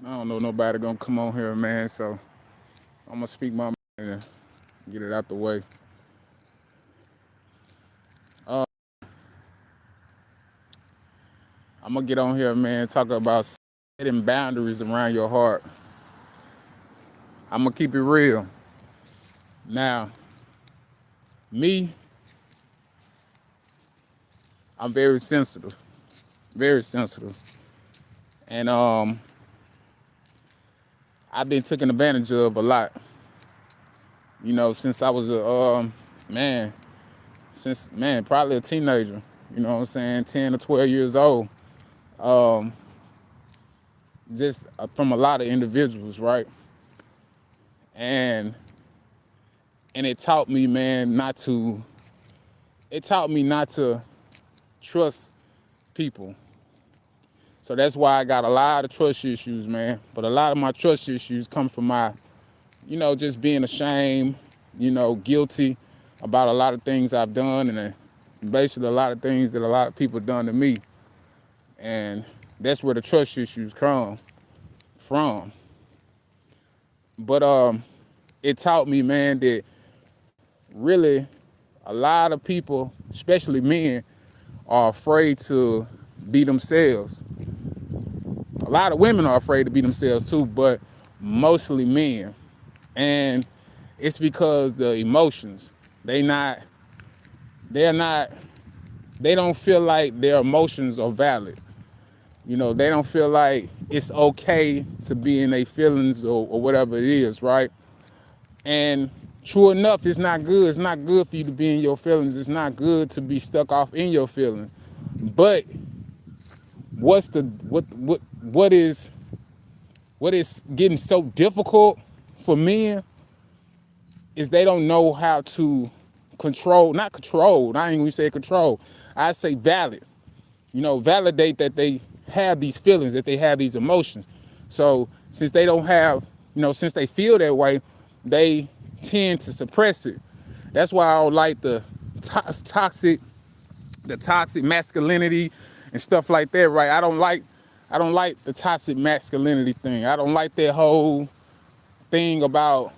I don't know nobody gonna come on here, man. So I'm gonna speak my mind and get it out the way. I'm gonna get on here, man. Talk about setting boundaries around your heart. I'm gonna keep it real. Now, me, I'm very sensitive, and I've been taken advantage of a lot. You know, since I was a man, probably a teenager. You know what I'm saying, 10 or 12 years old. Just from a lot of individuals, right? And it taught me, man, not to. It taught me not to trust people. So that's why I got a lot of trust issues, man. But a lot of my trust issues come from my, just being ashamed, guilty about a lot of things I've done, and basically a lot of things that a lot of people done to me. And that's where the trust issues come from. But it taught me, man, that really a lot of people, especially men, are afraid to be themselves. A lot of women are afraid to be themselves too, but mostly men. And it's because the emotions, they're not, they don't feel like their emotions are valid. They don't feel like it's okay to be in their feelings or whatever it is, right? And true enough, it's not good. It's not good for you to be in your feelings. It's not good to be stuck off in your feelings. But what is getting so difficult for men is they don't know how to not control. I ain't gonna say control. I say valid. Validate that they have these feelings, that they have these emotions. So since they don't have, since they feel that way, they tend to suppress it. That's why I don't like the toxic masculinity and stuff like that, right? I don't like the toxic masculinity thing. I don't like that whole thing about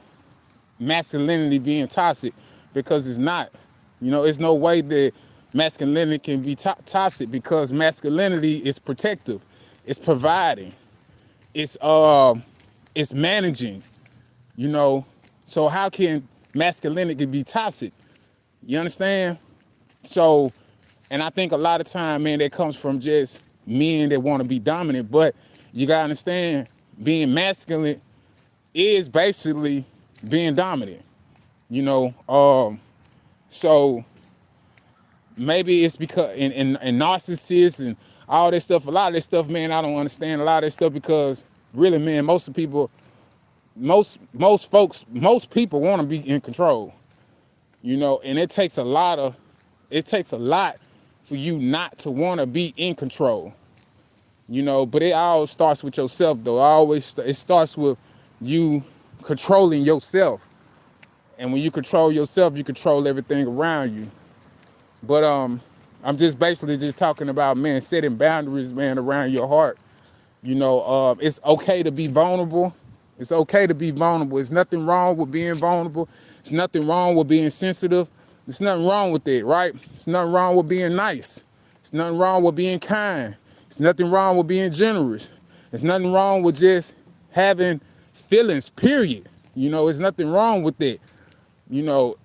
masculinity being toxic, because it's not. It's no way that masculinity can be toxic, because masculinity is protective, it's providing, it's managing. So how can masculinity be toxic? You understand? So, and I think a lot of time, man, that comes from just men that want to be dominant. But you gotta understand, being masculine is basically being dominant. So maybe it's because in narcissists and all that stuff, a lot of that stuff, man, I don't understand a lot of that stuff, because really, man, most people want to be in control. And it takes a lot for you not to want to be in control. But it all starts with yourself, though. It starts with you controlling yourself. And when you control yourself, you control everything around you. But I'm just basically just talking about, man, setting boundaries, man, around your heart. It's okay to be vulnerable. It's okay to be vulnerable. There's nothing wrong with being vulnerable. There's nothing wrong with being sensitive. There's nothing wrong with it, right? There's nothing wrong with being nice. There's nothing wrong with being kind. There's nothing wrong with being generous. There's nothing wrong with just having feelings, period. There's nothing wrong with it. You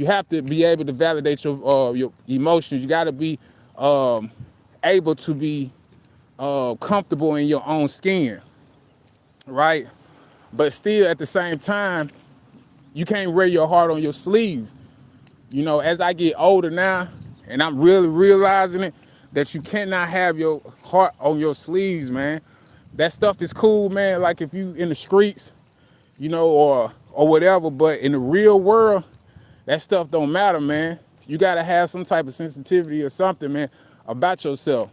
have to be able to validate your emotions. You got to be able to be comfortable in your own skin, right? But still, at the same time, you can't wear your heart on your sleeves. As I get older now, and I'm really realizing it, that you cannot have your heart on your sleeves, man. That stuff is cool, man. Like if you in the streets, or whatever. But in the real world, that stuff don't matter, man. You gotta have some type of sensitivity or something, man, about yourself.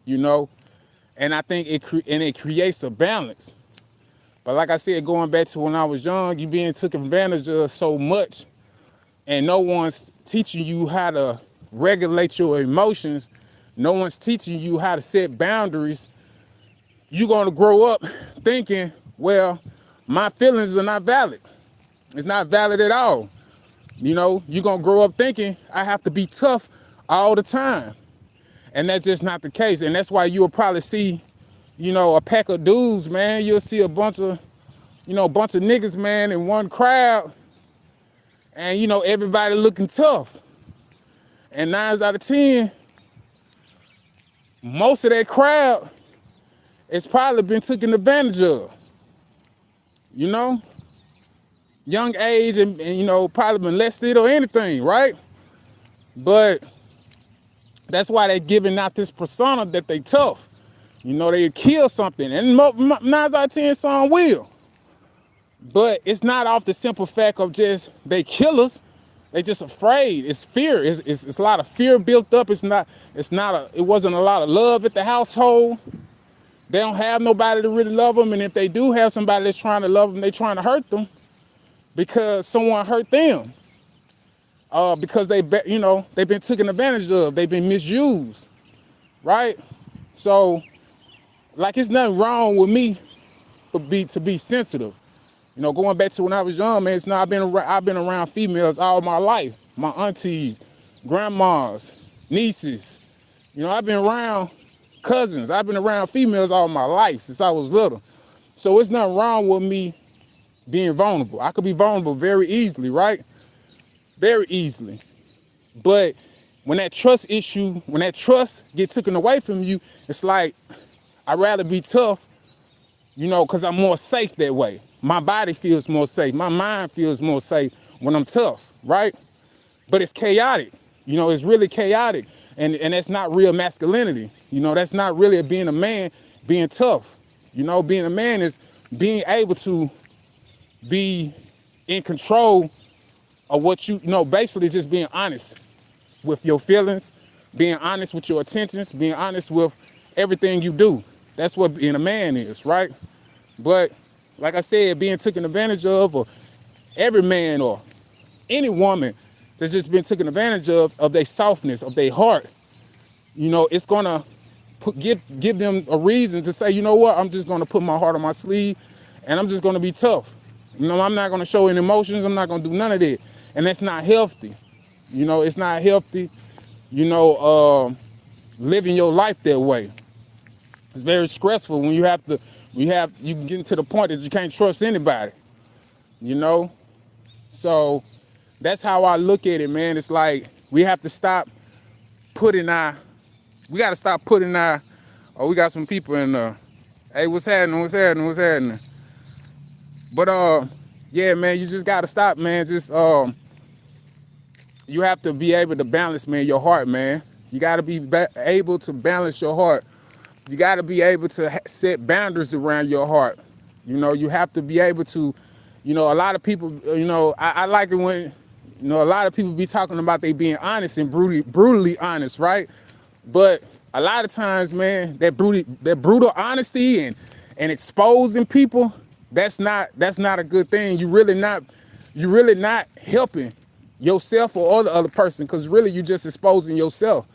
And I think it creates a balance. But like I said, going back to when I was young, you being taken advantage of so much, and no one's teaching you how to regulate your emotions. No one's teaching you how to set boundaries. you're going to grow up thinking, well, my feelings are not valid. It's not valid at all. You know, you're going to grow up thinking I have to be tough all the time. And that's just not the case. And that's why you'll probably see, you know, a pack of dudes, man. You'll see a bunch of niggas, man, in one crowd. And, you know, everybody looking tough. And 9 out of 10, most of that crowd has probably been taken advantage of. You know? Young age and you know, probably molested or anything, right? But that's why they're giving out this persona that they tough. You know, they kill something. And 9 out of 10 some will. But it's not off the simple fact of just they killers. They just afraid. It's fear. It's a lot of fear built up. It wasn't a lot of love at the household. They don't have nobody to really love them. And if they do have somebody that's trying to love them, they're trying to hurt them because someone hurt them. Because they've been taken advantage of. They've been misused, right? So, like, it's nothing wrong with me to be sensitive. You know, going back to when I was young, man, I've been around females all my life. My aunties, grandmas, nieces. You know, I've been around cousins. I've been around females all my life since I was little. So it's nothing wrong with me being vulnerable. I could be vulnerable very easily, right? Very easily. But when that trust gets taken away from you, it's like, I'd rather be tough, you know, because I'm more safe that way. My body feels more safe. My mind feels more safe when I'm tough, right? But it's chaotic. You know, it's really chaotic. And that's not real masculinity. You know, that's not really being a man, being tough. You know, being a man is being able to be in control of what you know, basically just being honest with your feelings, being honest with your intentions, being honest with everything you do. That's what being a man is, right? But like I said, being taken advantage of, or every man or any woman that's just been taken advantage of their softness, of their heart, you know, it's gonna give them a reason to say, you know what, I'm just gonna put my heart on my sleeve and I'm just gonna be tough. You know, I'm not gonna show any emotions, I'm not gonna do none of that. And that's not healthy. You know, it's not healthy, you know, living your life that way. It's very stressful when you get to the point that you can't trust anybody, you know? So that's how I look at it, man. It's like we got to stop putting our, we got some people in there. Hey, what's happening? But yeah, man, you just got to stop, man. Just, you have to be able to balance, man, your heart, man. You got to be able to balance your heart. You got to be able to set boundaries around your heart. You know, you have to be able to, you know, a lot of people, you know, I like it when, you know, a lot of people be talking about they being honest and brutally honest, right? But a lot of times, man, that brutal honesty and exposing people, that's not a good thing. You're really not helping yourself or the other person, because really you're just exposing yourself.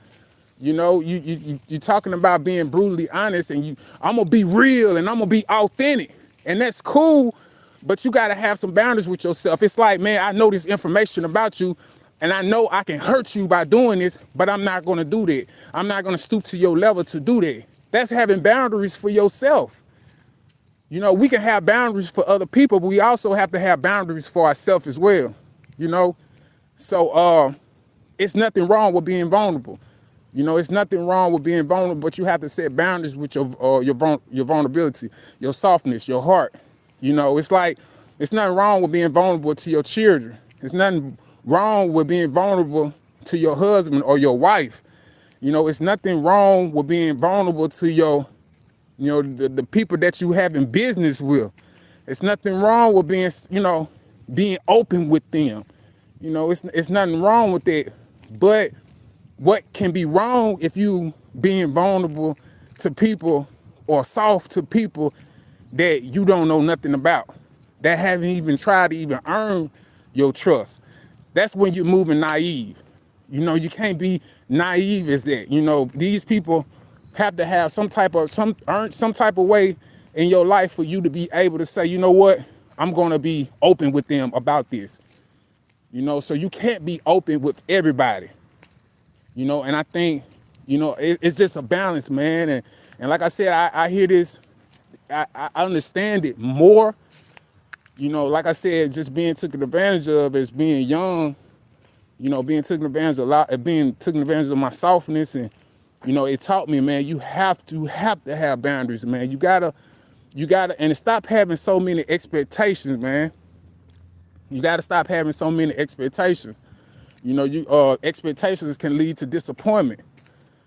You know, you're talking about being brutally honest, and I'm gonna be real and I'm gonna be authentic, and that's cool, but you gotta have some boundaries with yourself. It's like, man, I know this information about you, and I know I can hurt you by doing this, but I'm not gonna do that. I'm not gonna stoop to your level to do that. That's having boundaries for yourself. You know, we can have boundaries for other people, but we also have to have boundaries for ourselves as well. You know, so it's nothing wrong with being vulnerable. You know, it's nothing wrong with being vulnerable, but you have to set boundaries with your vulnerability, your softness, your heart. You know, it's like, it's nothing wrong with being vulnerable to your children. It's nothing wrong with being vulnerable to your husband or your wife. You know, it's nothing wrong with being vulnerable to your, you know, the people that you have in business with. It's nothing wrong with being, you know, being open with them. You know, it's nothing wrong with that. But what can be wrong if you being vulnerable to people or soft to people that you don't know nothing about, that haven't even tried to even earn your trust? That's when you're moving naive. You know, you can't be naive as that. You know, these people have to have earn some type of way in your life for you to be able to say, you know what, I'm gonna be open with them about this. You know, so you can't be open with everybody. You know, and I think, you know, it's just a balance, man. And like I said, I hear this, I understand it more. You know, like I said, just being taken advantage of as being young, you know, being taken advantage of a lot, being taken advantage of my softness. And, you know, it taught me, man, you have to have boundaries, man. You gotta, and stop having so many expectations, man. You gotta stop having so many expectations. You know, expectations can lead to disappointment.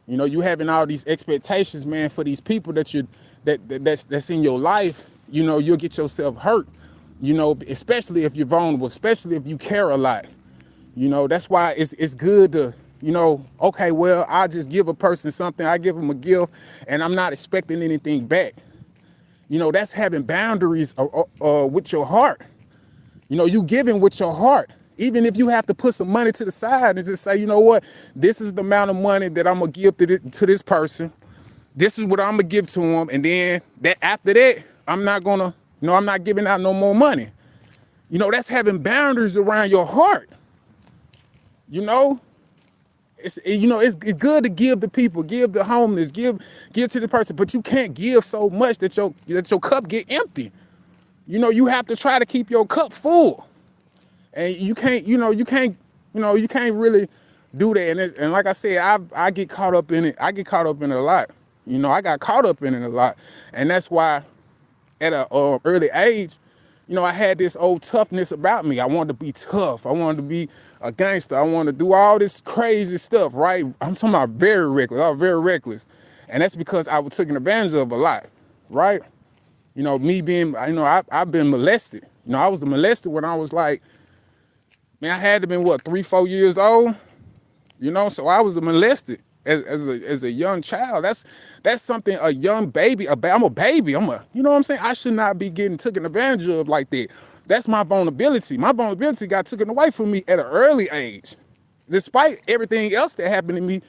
You know, you having all these expectations, man, for these people that's in your life. You know, you'll get yourself hurt. You know, especially if you're vulnerable, especially if you care a lot. You know, that's why it's good to, you know, okay, well, I just give a person something, I give them a gift, and I'm not expecting anything back. You know, that's having boundaries with your heart. You know, you giving with your heart. Even if you have to put some money to the side and just say, you know what, this is the amount of money that I'm gonna give to this person. This is what I'm gonna give to them, and then after that, I'm not giving out no more money. You know, that's having boundaries around your heart. You know, it's good to give to people, give the homeless, give to the person, but you can't give so much that your cup get empty. You know, you have to try to keep your cup full, and you can't really do that. And like I said, I get caught up in it. I get caught up in it a lot. You know, I got caught up in it a lot, and that's why at a early age, you know, I had this old toughness about me. I wanted to be tough. I wanted to be a gangster. I wanted to do all this crazy stuff, right? I'm talking about very reckless. I was very reckless. And that's because I was taken advantage of a lot, right? You know, me being, you know, I've been molested. You know, I was molested when I was like, man, I had to been, 3-4 years old? You know, so I was molested as a young child. That's something a young baby, I'm a baby. You know what I'm saying? I should not be getting taken advantage of like that. That's my vulnerability. My vulnerability got taken away from me at an early age. Despite everything else that happened to me,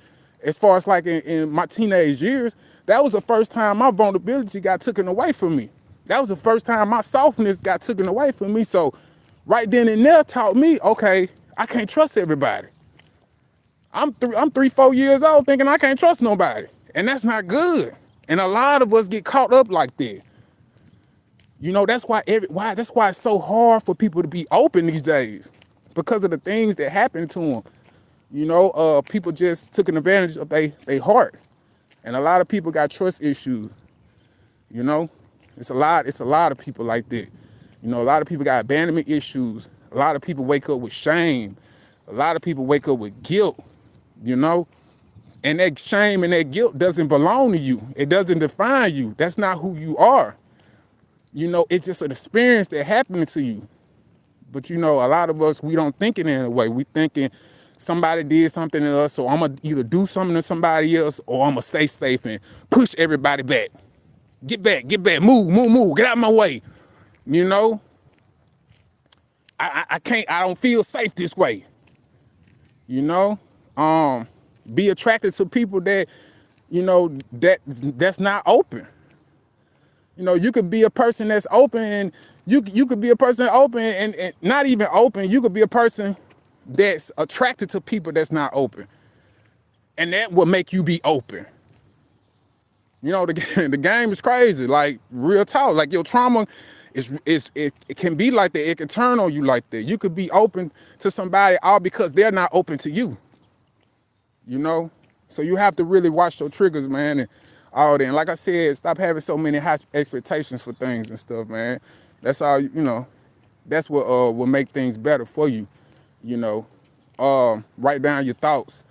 as far as like in my teenage years, that was the first time my vulnerability got taken away from me. That was the first time my softness got taken away from me. So right then and there taught me, okay, I can't trust everybody. I'm 3-4 years old thinking I can't trust nobody. And that's not good. And a lot of us get caught up like that. You know, that's why it's so hard for people to be open these days, because of the things that happen to them. You know, people just took an advantage of their heart. And a lot of people got trust issues. You know, it's a lot of people like that. You know, a lot of people got abandonment issues. A lot of people wake up with shame. A lot of people wake up with guilt. You know, and that shame and that guilt doesn't belong to you. It doesn't define you. That's not who you are. You know, it's just an experience that happened to you. But, you know, a lot of us, we don't think it in a way. We thinking somebody did something to us, so I'm going to either do something to somebody else, or I'm going to stay safe and push everybody back. Get back, move, get out of my way. You know, I don't feel safe this way. You know? Be attracted to people that, you know, that's not open. You know, you could be a person that's open, and you could be a person open and not even open. You could be a person that's attracted to people that's not open, and that will make you be open. You know, the game is crazy, like real talk. Like your trauma it can be like that. It can turn on you like that. You could be open to somebody all because they're not open to you. You know, so you have to really watch your triggers, man, and all that. And like I said, stop having so many high expectations for things and stuff, man. That's all, you know, that's what will make things better for you. You know, write down your thoughts,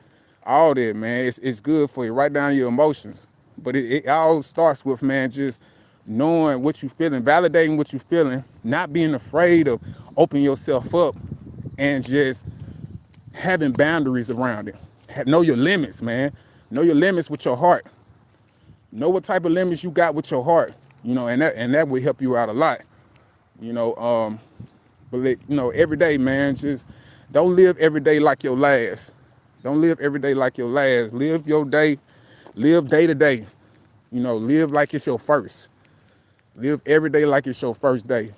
all that, man. It's good for you. Write down your emotions. But it all starts with, man, just knowing what you're feeling, validating what you're feeling, not being afraid of opening yourself up, and just having boundaries around it. Know your limits, man. Know your limits with your heart. Know what type of limits you got with your heart, you know, and that will help you out a lot. You know, but you know, every day, man, just don't live every day like your last. Don't live every day like your last. Live your day, live day to day. You know, live like it's your first. Live every day like it's your first day.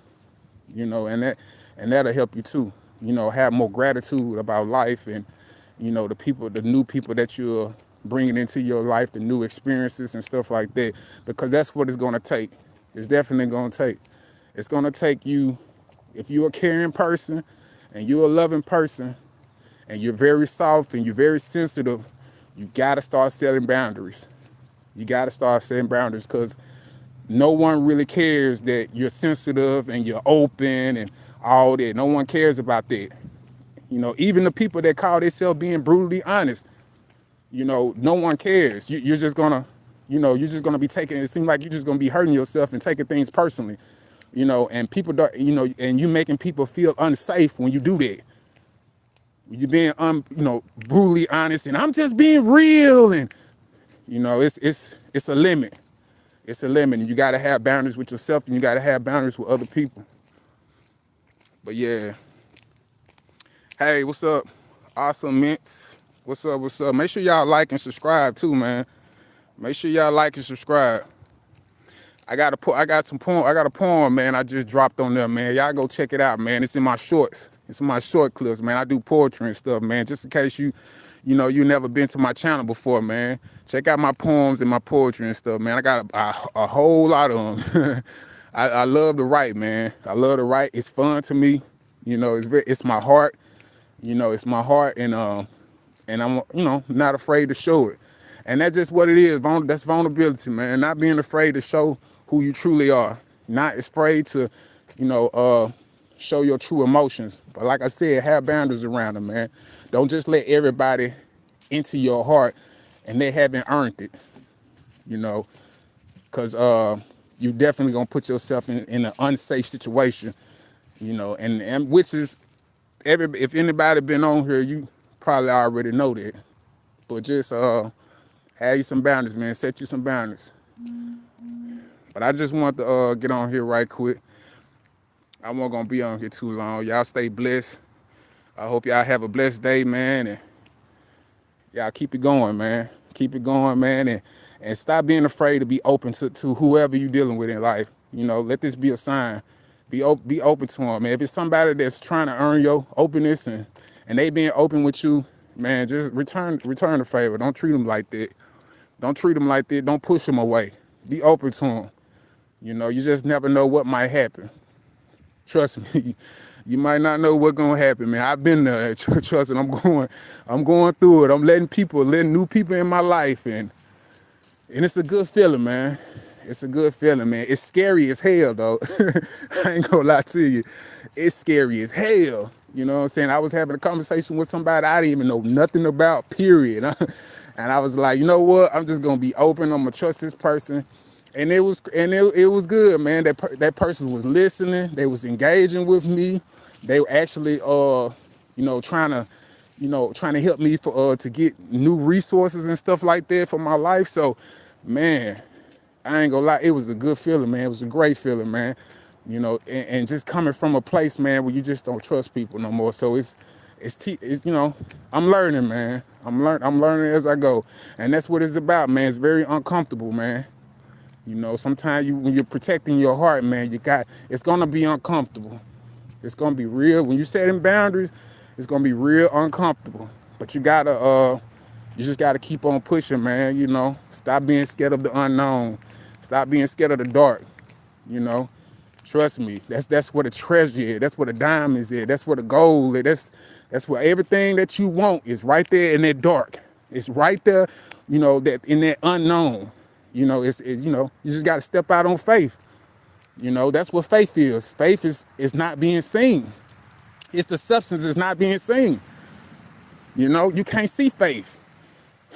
You know, and that'll help you too. You know, have more gratitude about life and, you know, the new people that you're bringing into your life, the new experiences and stuff like that, because that's what it's going to take. It's definitely going to take. It's going to take you, if you're a caring person and you're a loving person and you're very soft and you're very sensitive, you got to start setting boundaries. You got to start setting boundaries, because no one really cares that you're sensitive and you're open and all that. No one cares about that. You know, even the people that call themselves being brutally honest, you know, no one cares. You're just gonna, you know, you're just gonna be taking, it seems like you're just gonna be hurting yourself and taking things personally, you know, and people don't, you know, and you making people feel unsafe when you do that. You're being, you know, brutally honest, and I'm just being real, and, you know, it's a limit. It's a limit, and you gotta have boundaries with yourself, and you gotta have boundaries with other people. But yeah. Hey, what's up? Awesome Mints. What's up? What's up? Make sure y'all like and subscribe too, man. Make sure y'all like and subscribe. I got a poem, man, I just dropped on there, man. Y'all go check it out, man. It's in my shorts. It's in my short clips, man. I do poetry and stuff, man. Just in case you know, you never been to my channel before, man. Check out my poems and my poetry and stuff, man. I got a whole lot of them. I love to write, man. I love to write. It's fun to me. You know, it's my heart. You know, it's my heart, and I'm, you know, not afraid to show it. And that's just what it is. That's vulnerability, man. Not being afraid to show who you truly are. Not afraid to, you know, show your true emotions. But like I said, have boundaries around them, man. Don't just let everybody into your heart and they haven't earned it, you know, because you definitely going to put yourself in an unsafe situation, you know, and which is, if anybody been on here, you probably already know that. But just have you some boundaries, man. Set you some boundaries. But I just want to get on here right quick. I wasn't gonna be on here too long. Y'all stay blessed. I hope y'all have a blessed day, man. And y'all keep it going, man. Keep it going, man. And stop being afraid to be open to whoever you're dealing with in life. You know, let this be a sign. Be open to them, man. If it's somebody that's trying to earn your openness and they being open with you, man, just return the favor. Don't treat them like that. Don't treat them like that. Don't push them away. Be open to them. You know, you just never know what might happen. Trust me, you might not know what's gonna happen, man. I've been there. Trust me, I'm going through it. I'm letting new people in my life, and it's a good feeling, man. It's a good feeling, man. It's scary as hell, though. I ain't gonna lie to you. It's scary as hell. You know what I'm saying? I was having a conversation with somebody I didn't even know nothing about, period. And I was like, you know what? I'm just gonna be open. I'm gonna trust this person. And it was good, man. That person was listening. They was engaging with me. They were actually, you know, trying to help me to get new resources and stuff like that for my life. So, man, I ain't gonna lie, it was a good feeling, man. It was a great feeling, man. You know, and just coming from a place, man, where you just don't trust people no more. So it's you know, I'm learning, man. I'm learning as I go, and that's what it's about, man. It's very uncomfortable, man. You know, sometimes when you're protecting your heart, man, it's gonna be uncomfortable. It's gonna be real. When you setting boundaries, it's gonna be real uncomfortable. But you just gotta keep on pushing, man. You know, stop being scared of the unknown. Stop being scared of the dark. You know, trust me. That's where the treasure is. That's where the diamonds is. That's where the gold is. That's where everything that you want is right there in that dark. It's right there. You know, that in that unknown. You know, it's you know, you just gotta step out on faith. You know, that's what faith is. Faith is not being seen. It's the substance that's not being seen. You know, you can't see faith.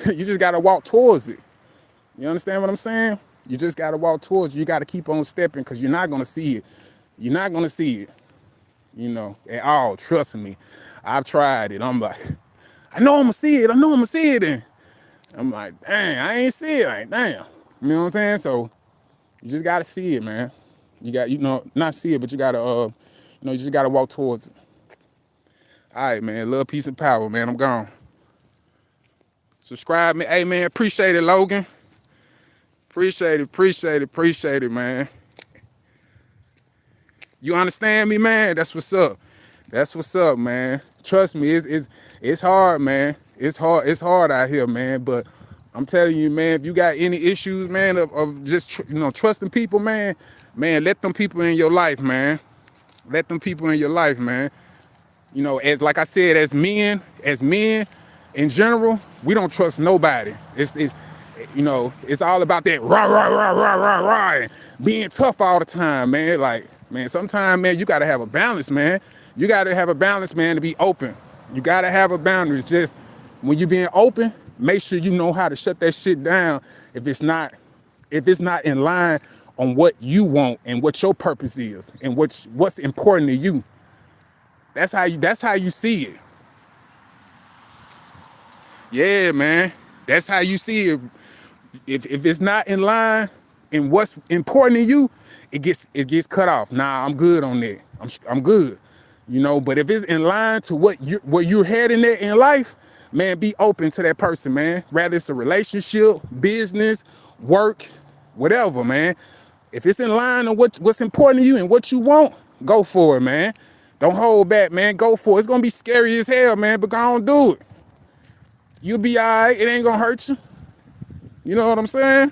You just got to walk towards it. You understand what I'm saying? You just got to walk towards it. You got to keep on stepping, because you're not going to see it. You're not going to see it, you know, at all. Trust me. I've tried it. I'm like, I know I'm going to see it. I know I'm going to see it. And I'm like, dang, I ain't see it. Like, damn. You know what I'm saying? So you just got to see it, man. You got, you know, not see it, but you got to, you know, you just got to walk towards it. All right, man. Love, peace, and power, man. I'm gone. Subscribe me. Hey, man, appreciate it, Logan. Appreciate it, man. You understand me, man? That's what's up. That's what's up, man. Trust me, it's hard, man. It's hard out here, man. But I'm telling you, man, if you got any issues, man, of just trusting people, man, let them people in your life, man. Let them people in your life, man. You know, as like I said, as men in general, we don't trust nobody. It's all about that rah, and being tough all the time, man. Like, man, sometimes, man, you gotta have a balance, man. You gotta have a balance, man, to be open. You gotta have a boundary. It's just when you're being open, make sure you know how to shut that shit down if it's not in line on what you want and what your purpose is and what's important to you. That's how you see it. Yeah, man. That's how you see it. If it's not in line in what's important to you, it gets cut off. Nah, I'm good on that. I'm good. You know, but if it's in line to where you're heading at in life, man, be open to that person, man. Rather it's a relationship, business, work, whatever, man. If it's in line on what's important to you and what you want, go for it, man. Don't hold back, man. Go for it. It's gonna be scary as hell, man, but go on, do it. You'll be all right. It ain't gonna hurt you. You know what I'm saying?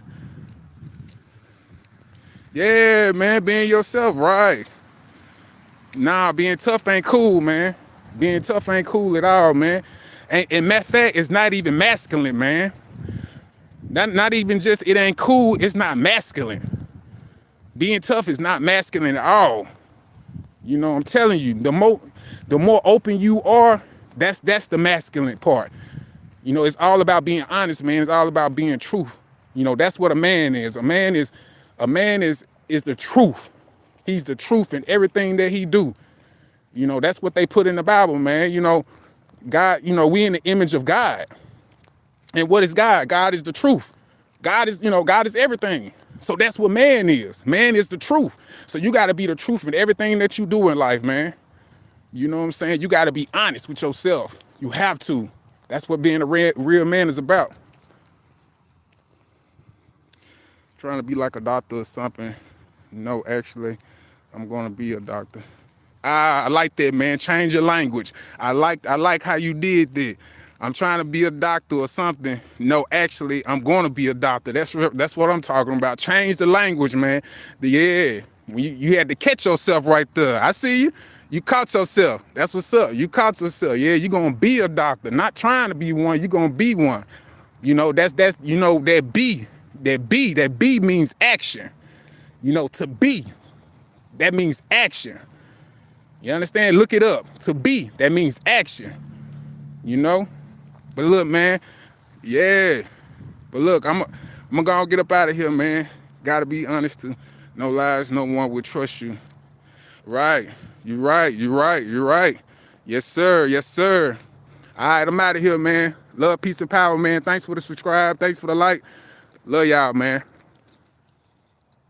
Yeah, man, being yourself, right. Nah, being tough ain't cool, man. Being tough ain't cool at all, man. And matter of fact, it's not even masculine, man. Not even just it ain't cool, it's not masculine. Being tough is not masculine at all. You know, I'm telling you, the more open you are, that's the masculine part. You know, it's all about being honest, man. It's all about being truth. You know, that's what a man is. A man is the truth. He's the truth in everything that he do. You know, that's what they put in the Bible, man. You know, God, you know, we in the image of God. And what is God? God is the truth. God is everything. So that's what man is. Man is the truth. So you got to be the truth in everything that you do in life, man. You know what I'm saying? You got to be honest with yourself. You have to. That's what being a real man is about. Trying to be like a doctor or something. No, actually, I'm going to be a doctor. I like that, man. Change your language. I like how you did that. I'm trying to be a doctor or something. No, actually, I'm going to be a doctor. That's what I'm talking about. Change the language, man. Yeah, you had to catch yourself right there. I see you. You caught yourself. That's what's up. You caught yourself. Yeah, you're going to be a doctor. Not trying to be one. You're going to be one. You know, that's you know, that B means action. You know, to be, that means action. You understand? Look it up. To be, that means action. You know? But look, man. Yeah. But look, I'm gonna go get up out of here, man. Gotta be honest too. No lies, no one will trust you. Right. You're right. Yes, sir. All right, I'm out of here, man. Love, peace, and power, man. Thanks for the subscribe. Thanks for the like. Love y'all, man.